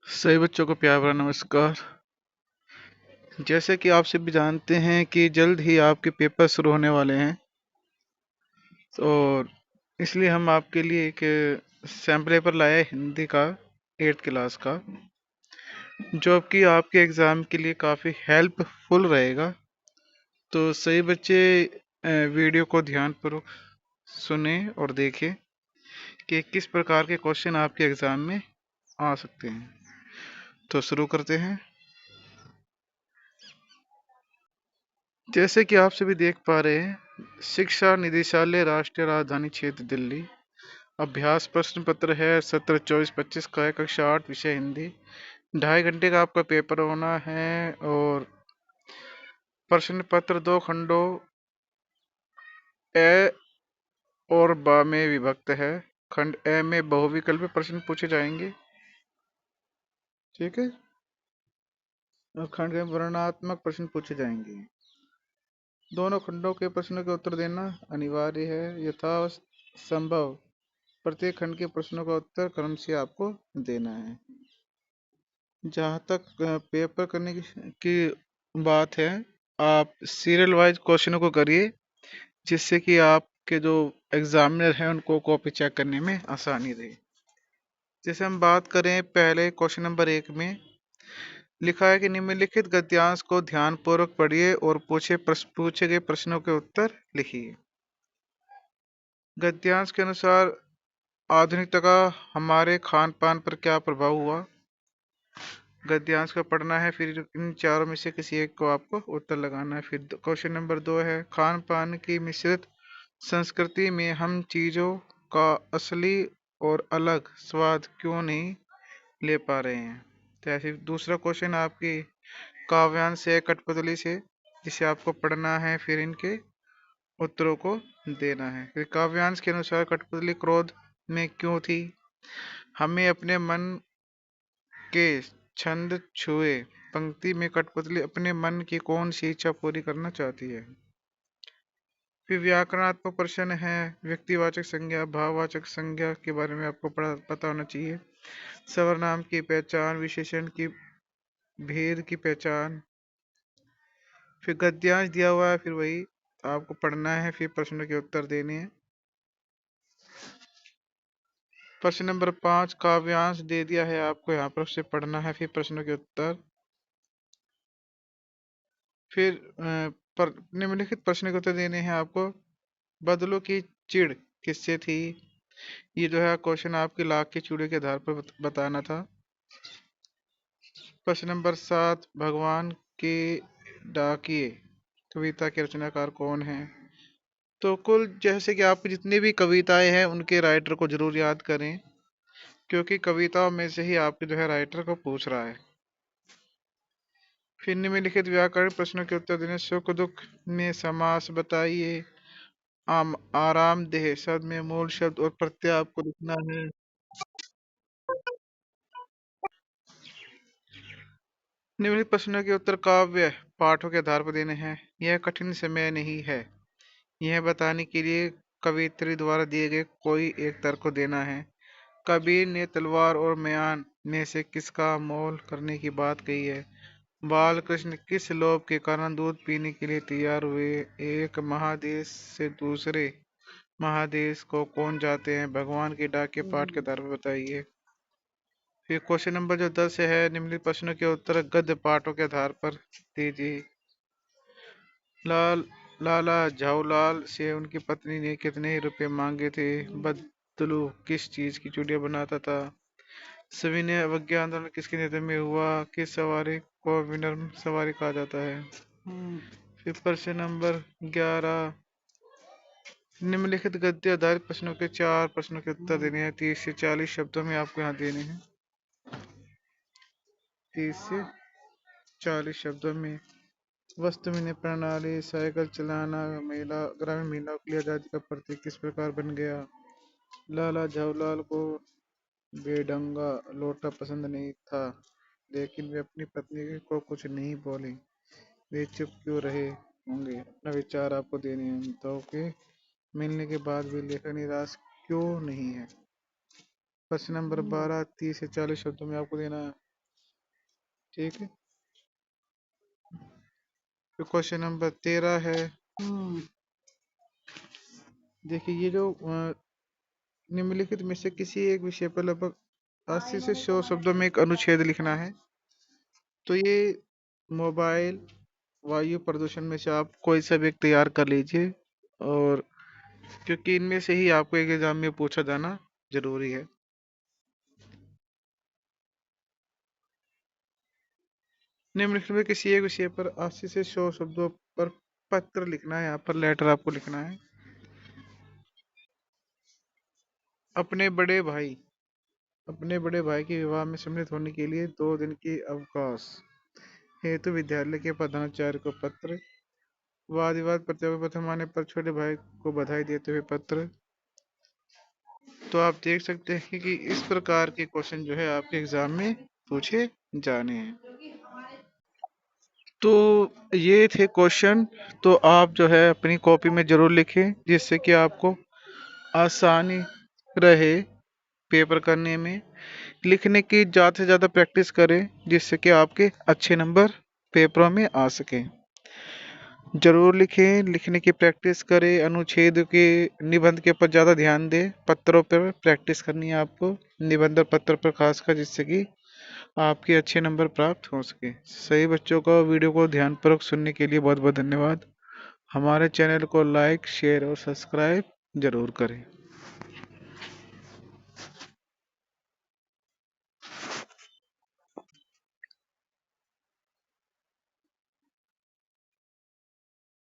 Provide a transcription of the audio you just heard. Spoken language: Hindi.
सभी बच्चों को प्यार भरा नमस्कार। जैसे कि आप सभी जानते हैं कि जल्द ही आपके पेपर शुरू होने वाले हैं, और इसलिए हम आपके लिए एक सैम्पल पेपर लाए हैं हिंदी का 8th क्लास का, जो कि आपके एग्ज़ाम के लिए काफ़ी हेल्पफुल रहेगा। तो सभी बच्चे वीडियो को ध्यानपूर्वक सुने और देखें कि किस प्रकार के क्वेश्चन आपके एग्ज़ाम में आ सकते हैं। तो शुरू करते हैं। जैसे कि आप सभी देख पा रहे हैं, शिक्षा निदेशालय राष्ट्रीय राजधानी क्षेत्र दिल्ली, अभ्यास प्रश्न पत्र है 17-24-25 का है, कक्षा 8, विषय हिंदी। 2.5 घंटे का आपका पेपर होना है, और प्रश्न पत्र 2 खंडों ए और ब में विभक्त है। खंड ए में बहुविकल्पी प्रश्न पूछे जाएंगे, ठीक है, और खंड में वर्णनात्मक प्रश्न पूछे जाएंगे। दोनों खंडों के प्रश्नों के उत्तर देना अनिवार्य है। यथा संभव प्रत्येक खंड के प्रश्नों का उत्तर क्रम से आपको देना है। जहाँ तक पेपर करने की बात है, आप सीरियल वाइज क्वेश्चनों को करिए, जिससे कि आपके जो एग्जामिनर हैं उनको कॉपी चेक करने में आसानी रहे। जैसे हम बात करें पहले क्वेश्चन नंबर 1 में लिखा है कि निम्नलिखित गद्यांश को ध्यानपूर्वक पढ़िए और पूछे गए प्रश्नों के उत्तर लिखिए। गद्यांश के अनुसार आधुनिकता का हमारे खान पान पर क्या प्रभाव हुआ। गद्यांश का पढ़ना है, फिर इन चारों में से किसी एक को आपको उत्तर लगाना है। फिर क्वेश्चन नंबर 2 है, खान पान की मिश्रित संस्कृति में हम चीजों का असली और अलग स्वाद क्यों नहीं ले पा रहे हैं। तो ऐसे दूसरा क्वेश्चन आपकी काव्यांश से कठपुतली से, जिसे आपको पढ़ना है, फिर इनके उत्तरों को देना है। फिर काव्यांश के अनुसार कठपुतली क्रोध में क्यों थी। हमें अपने मन के छंद छुए पंक्ति में कठपुतली अपने मन की कौन सी इच्छा पूरी करना चाहती है। फिर व्याकरणात्मक प्रश्न है, व्यक्तिवाचक संज्ञा भाववाचक संज्ञा के बारे में आपको पता होना चाहिए। सर्वनाम की पहचान, विशेषण की भेद की पहचान। फिर गद्यांश दिया हुआ है, फिर वही आपको पढ़ना है, फिर प्रश्नों के उत्तर देने हैं। प्रश्न नंबर 5 काव्यांश दे दिया है आपको, यहाँ पर उससे पढ़ना है, फिर प्रश्नों के उत्तर। फिर निम्नलिखित प्रश्न के उत्तर देने हैं आपको। बदलों की चिढ़ किससे थी। ये जो है क्वेश्चन आपके लाख के चूड़े के आधार पर बताना था। प्रश्न नंबर 7 भगवान के डाकिए कविता के रचनाकार कौन है। तो कुल जैसे कि आपकी जितनी भी कविताएं हैं उनके राइटर को जरूर याद करें, क्योंकि कविताओं में से ही आपके जो है राइटर को पूछ रहा है। फिर निम्नलिखित व्याकरण प्रश्नों के उत्तर देने। सुख दुख में समास बताइए। आरामदेह शब्द में मूल शब्द और प्रत्यय आपको लिखना है। निम्नलिखित प्रश्नों के उत्तर काव्य पाठों के आधार पर देने हैं। यह कठिन समय नहीं है, यह बताने के लिए कवियत्री द्वारा दिए गए कोई एक तर्क को देना है। कबीर ने तलवार और म्यान में से किसका मोल करने की बात कही है। बाल कृष्ण किस लोभ के कारण दूध पीने के लिए तैयार हुए। एक महादेश से दूसरे महादेश को कौन जाते हैं। भगवान के डाके पाठ के आधार पर बताइए। फिर क्वेश्चन नंबर जो 10 है, निम्नलिखित प्रश्नों के उत्तर गद्य पाठों के आधार पर दीजिए। लाल लाला झाऊलाल से उनकी पत्नी ने कितने रुपए मांगे थे। बदलू किस चीज की चूड़ियां बनाता था। सविनय अवज्ञा आंदोलन किसके नेतृत्व में हुआ। किस सवारी को विनम्र सवारी कहा जाता है। फिर प्रश्न नंबर 11, निम्नलिखित गद्य आधारित प्रश्नों के 4 प्रश्नों के उत्तर देने हैं। 30 से 40 शब्दों में आपको यहाँ देने हैं। 30 से 40 शब्दों में। वस्तु विनिमय प्रणाली, साइकिल चलाना महिला ग्रामीण महिलाओं के लिए आजादी का प्रतीक किस प्रकार बन गया। लाला झाऊलाल को बेढंगा लोटा पसंद नहीं था, लेकिन वे अपनी पत्नी को कुछ नहीं बोले। वे चुप क्यों रहे होंगे। अपना विचार आपको देने हैं। तो के मिलने के बाद भी लेखक निराश क्यों नहीं है। प्रश्न नंबर 12, 30 से 40 शब्दों में आपको देना है। ठीक है। फिर क्वेश्चन नंबर 13 है। देखिए, ये जो निम्नलिखित में से किसी एक विषय पर लगभग 80 से 100 शब्दों में एक अनुच्छेद लिखना है। तो ये मोबाइल वायु प्रदूषण में से आप कोई सा भी एक तैयार कर लीजिए, और क्योंकि इनमें से ही आपको एक एग्जाम में पूछा जाना जरूरी है। निम्नलिखित में किसी एक विषय पर 80 से 100 शब्दों पर पत्र लिखना है। यहाँ पर लेटर आपको लिखना है। अपने बड़े भाई अपने बड़े भाई के विवाह में सम्मिलित होने के लिए 2 दिन की अवकाश हेतु विद्यालय के प्रधानाचार्य को पत्र। वाद विवाद प्रतियोगिता प्रथम आने पर छोटे भाई को बधाई देते हुए पत्र। तो आप देख सकते हैं कि इस प्रकार के क्वेश्चन जो है आपके एग्जाम में पूछे जाने हैं। तो ये थे क्वेश्चन। तो आप जो है अपनी कॉपी में जरूर लिखें, जिससे कि आपको आसानी रहे पेपर करने में। लिखने की ज़्यादा से ज़्यादा प्रैक्टिस करें, जिससे कि आपके अच्छे नंबर पेपरों में आ सकें। जरूर लिखें, लिखने की प्रैक्टिस करें। अनुच्छेद के निबंध के ऊपर ज़्यादा ध्यान दें। पत्रों पर प्रैक्टिस करनी है आपको, निबंध और पत्र पर खासकर, जिससे कि आपके अच्छे नंबर प्राप्त हो सके। सही बच्चों को वीडियो को ध्यानपूर्वक सुनने के लिए बहुत बहुत धन्यवाद। हमारे चैनल को लाइक, शेयर और सब्सक्राइब जरूर करें।